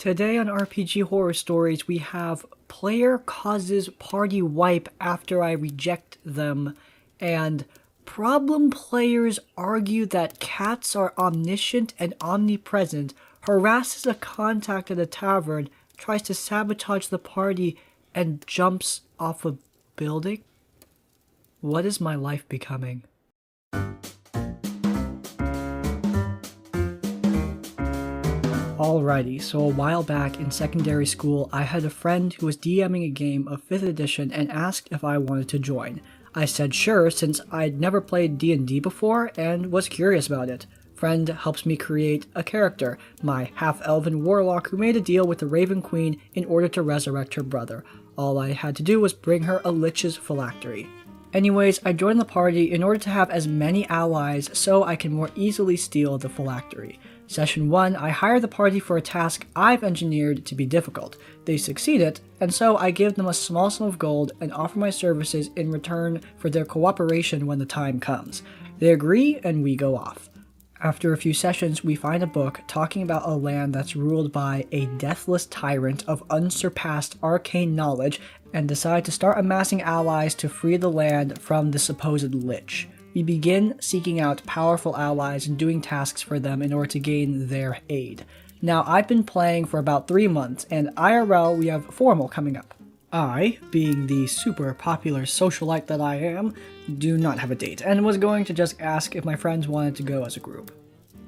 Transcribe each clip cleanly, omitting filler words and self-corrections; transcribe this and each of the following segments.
Today on RPG Horror Stories, we have player causes party wipe after I reject them, and problem players argue that cats are omniscient and omnipresent, harasses a contact at a tavern, tries to sabotage the party, and jumps off a building? What is my life becoming? Alrighty, so a while back in secondary school, I had a friend who was DMing a game of 5th edition and asked if I wanted to join. I said sure, since I'd never played D&D before and was curious about it. Friend helps me create a character, my half-elven warlock who made a deal with the Raven Queen in order to resurrect her brother. All I had to do was bring her a Lich's phylactery. Anyways, I joined the party in order to have as many allies so I can more easily steal the phylactery. Session 1, I hire the party for a task I've engineered to be difficult. They succeed it, and so I give them a small sum of gold and offer my services in return for their cooperation when the time comes. They agree, and we go off. After a few sessions, we find a book talking about a land that's ruled by a deathless tyrant of unsurpassed arcane knowledge and decide to start amassing allies to free the land from the supposed Lich. We begin seeking out powerful allies and doing tasks for them in order to gain their aid. Now, I've been playing for about 3 months, and IRL we have formal coming up. I, being the super popular socialite that I am, do not have a date, and was going to just ask if my friends wanted to go as a group.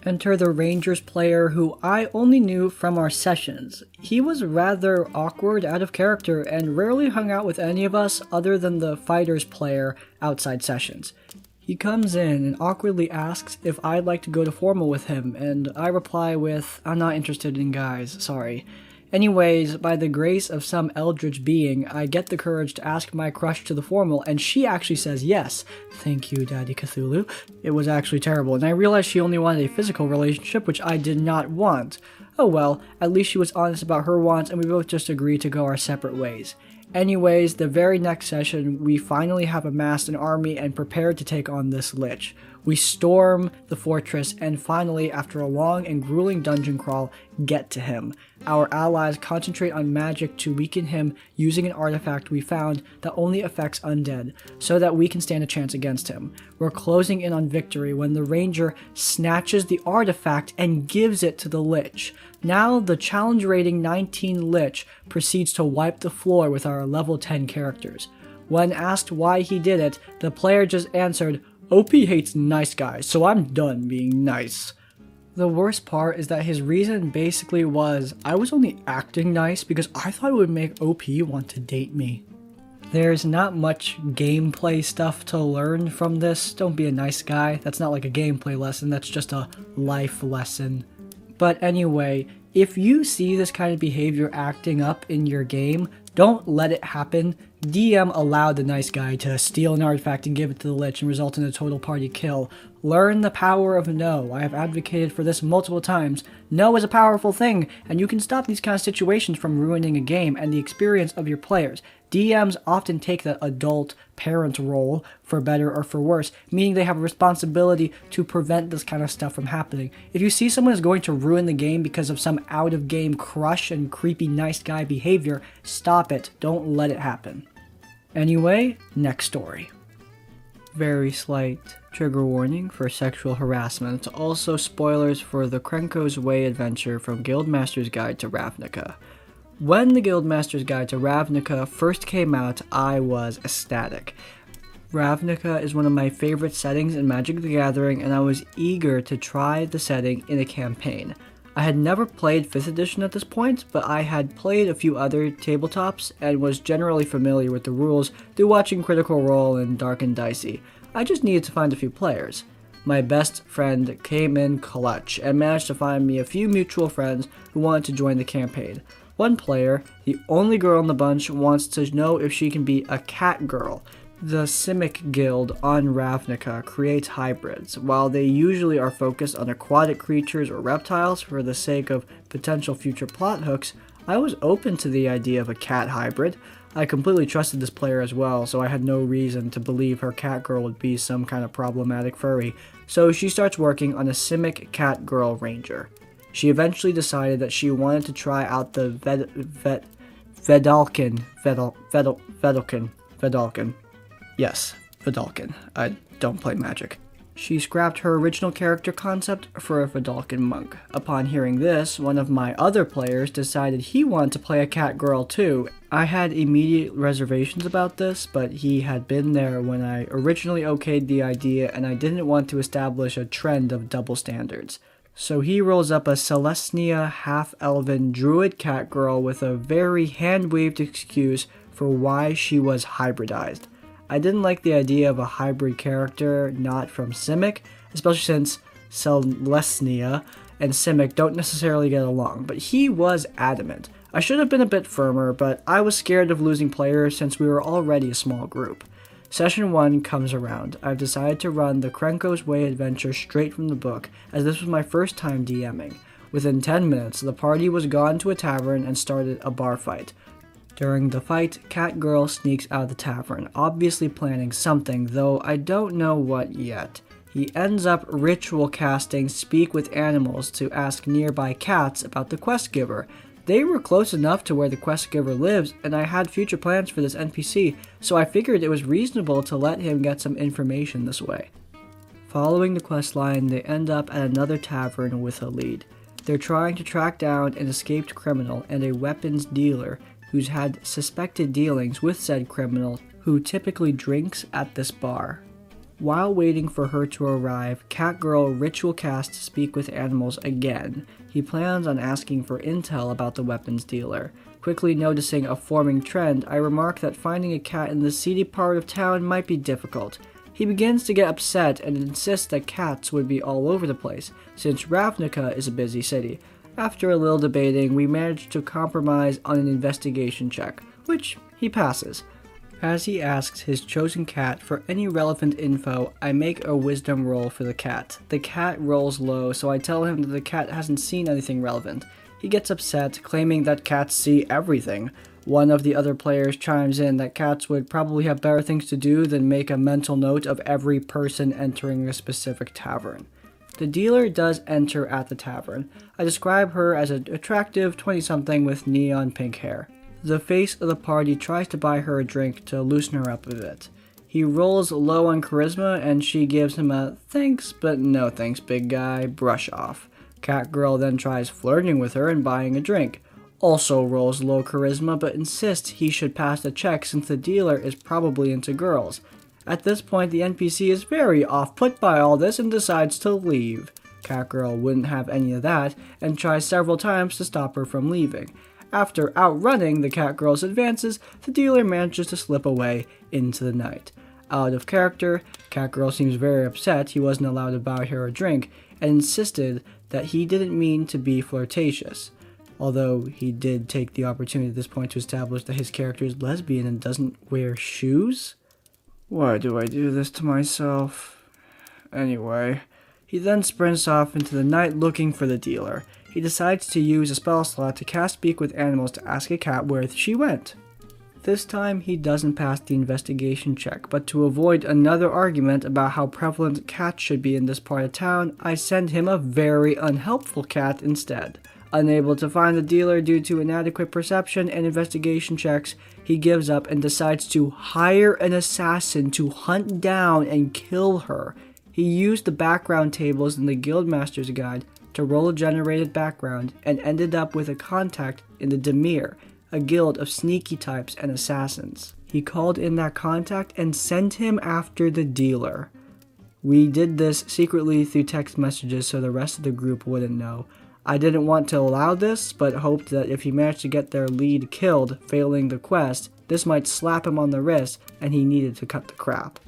Enter the Rangers player, who I only knew from our sessions. He was rather awkward, out of character, and rarely hung out with any of us other than the Fighters player outside sessions. He comes in and awkwardly asks if I'd like to go to formal with him, and I reply with, "I'm not interested in guys, sorry." Anyways, by the grace of some eldritch being, I get the courage to ask my crush to the formal, and she actually says yes. Thank you, Daddy Cthulhu. It was actually terrible, and I realized she only wanted a physical relationship, which I did not want. Oh well, at least she was honest about her wants, and we both just agreed to go our separate ways. Anyways, the very next session, we finally have amassed an army and prepared to take on this Lich. We storm the fortress and finally, after a long and grueling dungeon crawl, get to him. Our allies concentrate on magic to weaken him using an artifact we found that only affects undead, so that we can stand a chance against him. We're closing in on victory when the ranger snatches the artifact and gives it to the Lich. Now, the challenge rating 19 Lich proceeds to wipe the floor with our level 10 characters. When asked why he did it, the player just answered, "OP hates nice guys, so I'm done being nice." The worst part is that his reason basically was, I was only acting nice because I thought it would make OP want to date me. There's not much gameplay stuff to learn from this. Don't be a nice guy. That's not like a gameplay lesson, that's just a life lesson. But anyway, if you see this kind of behavior acting up in your game, don't let it happen. DM allowed the nice guy to steal an artifact and give it to the Lich and result in a total party kill. Learn the power of no. I have advocated for this multiple times. No is a powerful thing, and you can stop these kind of situations from ruining a game and the experience of your players. DMs often take the adult parent role, for better or for worse, meaning they have a responsibility to prevent this kind of stuff from happening. If you see someone is going to ruin the game because of some out-of-game crush and creepy nice guy behavior, stop it. Don't let it happen. Anyway, next story. Very slight trigger warning for sexual harassment, also spoilers for the Krenko's Way adventure from Guildmaster's Guide to Ravnica. When the Guildmaster's Guide to Ravnica first came out, I was ecstatic. Ravnica is one of my favorite settings in Magic the Gathering, and I was eager to try the setting in a campaign. I had never played 5th edition at this point, but I had played a few other tabletops and was generally familiar with the rules through watching Critical Role and Dark and Dicey. I just needed to find a few players. My best friend came in clutch and managed to find me a few mutual friends who wanted to join the campaign. One player, the only girl in the bunch, wants to know if she can be a cat girl. The Simic Guild on Ravnica creates hybrids. While they usually are focused on aquatic creatures or reptiles for the sake of potential future plot hooks, I was open to the idea of a cat hybrid. I completely trusted this player as well, so I had no reason to believe her cat girl would be some kind of problematic furry. So she starts working on a Simic cat girl ranger. She eventually decided that she wanted to try out the Vedalken. Yes, Vedalken. I don't play Magic. She scrapped her original character concept for a Vedalken monk. Upon hearing this, one of my other players decided he wanted to play a cat girl too. I had immediate reservations about this, but he had been there when I originally okayed the idea, and I didn't want to establish a trend of double standards. So he rolls up a Celestia half-elven druid cat girl with a very hand-waved excuse for why she was hybridized. I didn't like the idea of a hybrid character not from Simic, especially since Celestia and Simic don't necessarily get along, but he was adamant. I should have been a bit firmer, but I was scared of losing players since we were already a small group. Session 1 comes around. I've decided to run the Krenko's Way adventure straight from the book, as this was my first time DMing. Within 10 minutes, the party was gone to a tavern and started a bar fight. During the fight, Cat Girl sneaks out of the tavern, obviously planning something, though I don't know what yet. He ends up ritual casting Speak with Animals to ask nearby cats about the quest giver. They were close enough to where the quest giver lives, and I had future plans for this NPC, so I figured it was reasonable to let him get some information this way. Following the quest line, they end up at another tavern with a lead. They're trying to track down an escaped criminal and a weapons dealer who's had suspected dealings with said criminal, who typically drinks at this bar. While waiting for her to arrive, Cat Girl ritual casts Speak with Animals again. He plans on asking for intel about the weapons dealer. Quickly noticing a forming trend, I remark that finding a cat in the seedy part of town might be difficult. He begins to get upset and insists that cats would be all over the place, since Ravnica is a busy city. After a little debating, we manage to compromise on an investigation check, which he passes. As he asks his chosen cat for any relevant info, I make a wisdom roll for the cat. The cat rolls low, so I tell him that the cat hasn't seen anything relevant. He gets upset, claiming that cats see everything. One of the other players chimes in that cats would probably have better things to do than make a mental note of every person entering a specific tavern. The dealer does enter at the tavern. I describe her as an attractive 20-something with neon pink hair. The face of the party tries to buy her a drink to loosen her up a bit. He rolls low on charisma and she gives him a "thanks but no thanks big guy" brush off. Cat Girl then tries flirting with her and buying a drink. Also rolls low charisma but insists he should pass the check since the dealer is probably into girls. At this point, the NPC is very off-put by all this and decides to leave. Cat Girl wouldn't have any of that and tries several times to stop her from leaving. After outrunning the Cat Girl's advances, the dealer manages to slip away into the night. Out of character, Cat Girl seems very upset he wasn't allowed to buy her a drink and insisted that he didn't mean to be flirtatious. Although he did take the opportunity at this point to establish that his character is lesbian and doesn't wear shoes? Why do I do this to myself? Anyway, he then sprints off into the night looking for the dealer. He decides to use a spell slot to cast Speak with Animals to ask a cat where she went. This time he doesn't pass the investigation check, but to avoid another argument about how prevalent cats should be in this part of town, I send him a very unhelpful cat instead. Unable to find the dealer due to inadequate perception and investigation checks, he gives up and decides to hire an assassin to hunt down and kill her. He used the background tables in the Guildmaster's Guide to roll a generated background and ended up with a contact in the Demir, a guild of sneaky types and assassins. He called in that contact and sent him after the dealer. We did this secretly through text messages so the rest of the group wouldn't know. I didn't want to allow this, but hoped that if he managed to get their lead killed, failing the quest, this might slap him on the wrist and he needed to cut the crap.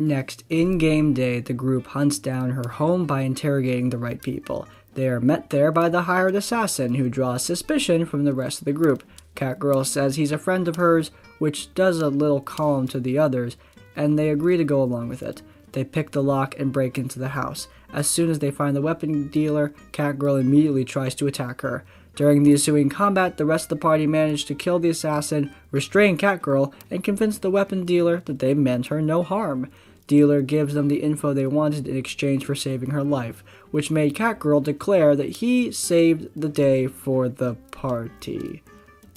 Next, in-game day, the group hunts down her home by interrogating the right people. They are met there by the hired assassin, who draws suspicion from the rest of the group. Cat Girl says he's a friend of hers, which does a little calm to the others, and they agree to go along with it. They pick the lock and break into the house. As soon as they find the weapon dealer, Cat Girl immediately tries to attack her. During the ensuing combat, the rest of the party manage to kill the assassin, restrain Cat Girl, and convince the weapon dealer that they meant her no harm. Dealer gives them the info they wanted in exchange for saving her life, which made Catgirl declare that he saved the day for the party.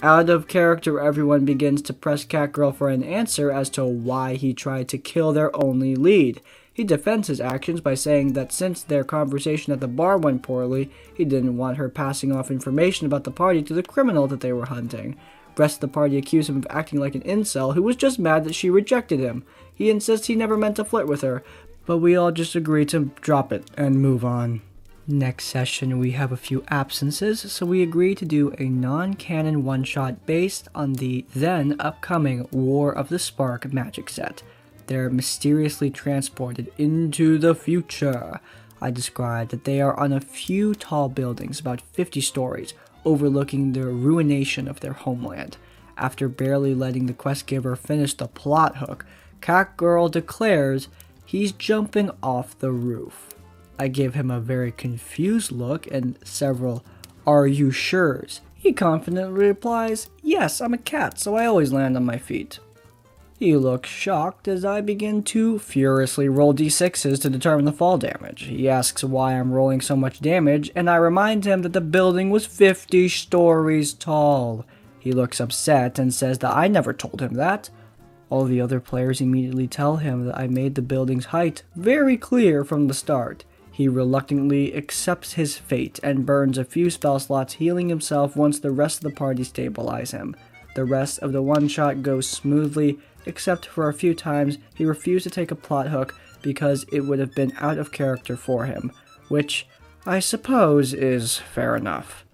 Out of character, everyone begins to press Catgirl for an answer as to why he tried to kill their only lead. He defends his actions by saying that since their conversation at the bar went poorly, he didn't want her passing off information about the party to the criminal that they were hunting. The rest of the party accused him of acting like an incel who was just mad that she rejected him. He insists he never meant to flirt with her, but we all just agree to drop it and move on. Next session we have a few absences, so we agree to do a non-canon one-shot based on the then upcoming War of the Spark magic set. They're mysteriously transported into the future. I described that they are on a few tall buildings, about 50 stories, overlooking the ruination of their homeland. After barely letting the quest giver finish the plot hook, Catgirl declares he's jumping off the roof. I give him a very confused look and several "Are you sure's?" He confidently replies, "Yes, I'm a cat, so I always land on my feet." He looks shocked as I begin to furiously roll d6s to determine the fall damage. He asks why I'm rolling so much damage, and I remind him that the building was 50 stories tall. He looks upset and says that I never told him that. All the other players immediately tell him that I made the building's height very clear from the start. He reluctantly accepts his fate and burns a few spell slots, healing himself once the rest of the party stabilize him. The rest of the one-shot goes smoothly, except for a few times he refused to take a plot hook because it would have been out of character for him, which I suppose is fair enough.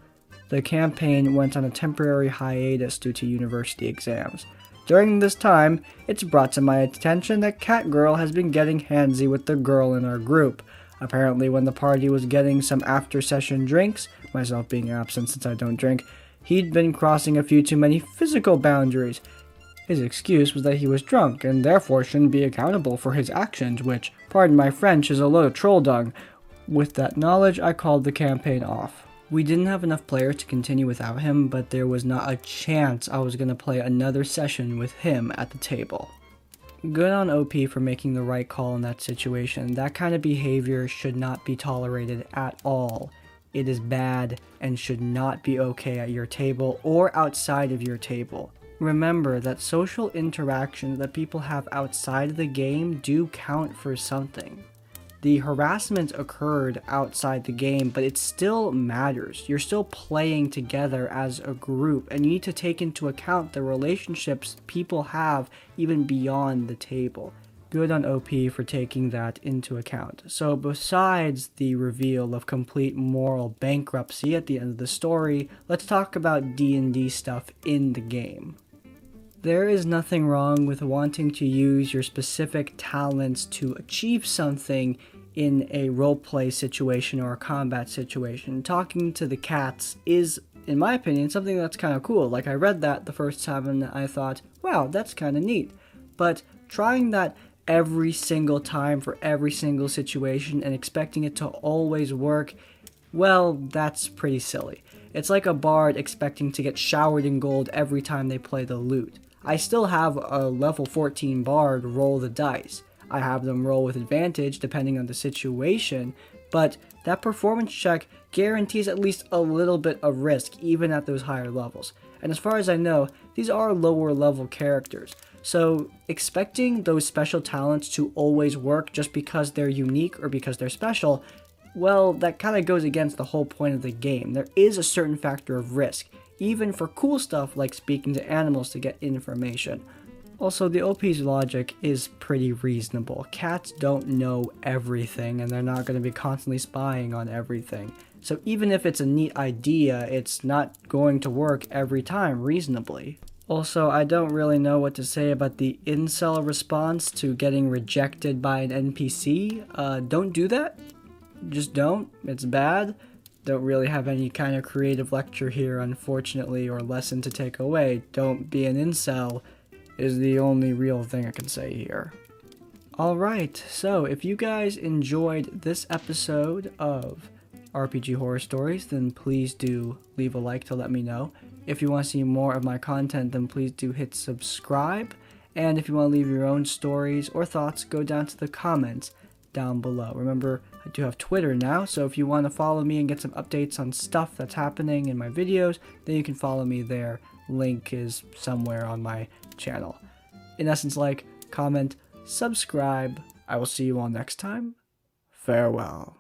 The campaign went on a temporary hiatus due to university exams. During this time, it's brought to my attention that Catgirl has been getting handsy with the girl in our group. Apparently, when the party was getting some after-session drinks, myself being absent since I don't drink, he'd been crossing a few too many physical boundaries. His excuse was that he was drunk and therefore shouldn't be accountable for his actions, which, pardon my French, is a load of troll dung. With that knowledge, I called the campaign off. We didn't have enough players to continue without him, but there was not a chance I was going to play another session with him at the table. Good on OP for making the right call in that situation. That kind of behavior should not be tolerated at all. It is bad and should not be okay at your table or outside of your table. Remember that social interactions that people have outside of the game do count for something. The harassment occurred outside the game, but it still matters. You're still playing together as a group, and you need to take into account the relationships people have even beyond the table. Good on OP for taking that into account. So besides the reveal of complete moral bankruptcy at the end of the story, let's talk about D&D stuff in the game. There is nothing wrong with wanting to use your specific talents to achieve something in a roleplay situation or a combat situation. Talking to the cats is, in my opinion, something that's kind of cool. Like, I read that the first time and I thought, wow, that's kind of neat. But trying that every single time for every single situation and expecting it to always work, well, that's pretty silly. It's like a bard expecting to get showered in gold every time they play the lute. I still have a level 14 bard roll the dice. I have them roll with advantage depending on the situation, but that performance check guarantees at least a little bit of risk even at those higher levels. And as far as I know, these are lower level characters. So expecting those special talents to always work just because they're unique or because they're special, well, that kind of goes against the whole point of the game. There is a certain factor of risk, even for cool stuff like speaking to animals to get information. Also, the OP's logic is pretty reasonable. Cats don't know everything, and they're not going to be constantly spying on everything. So even if it's a neat idea, it's not going to work every time reasonably. Also, I don't really know what to say about the incel response to getting rejected by an NPC. Don't do that. Just don't. It's bad. Don't really have any kind of creative lecture here, unfortunately, or lesson to take away. Don't be an incel is the only real thing I can say here. Alright, so if you guys enjoyed this episode of RPG Horror Stories, then please do leave a like to let me know. If you want to see more of my content, then please do hit subscribe. And if you want to leave your own stories or thoughts, go down to the comments down below. Remember, I do have Twitter now, so if you want to follow me and get some updates on stuff that's happening in my videos, then you can follow me there. Link is somewhere on my channel. In essence, like, comment, subscribe. I will see you all next time. Farewell.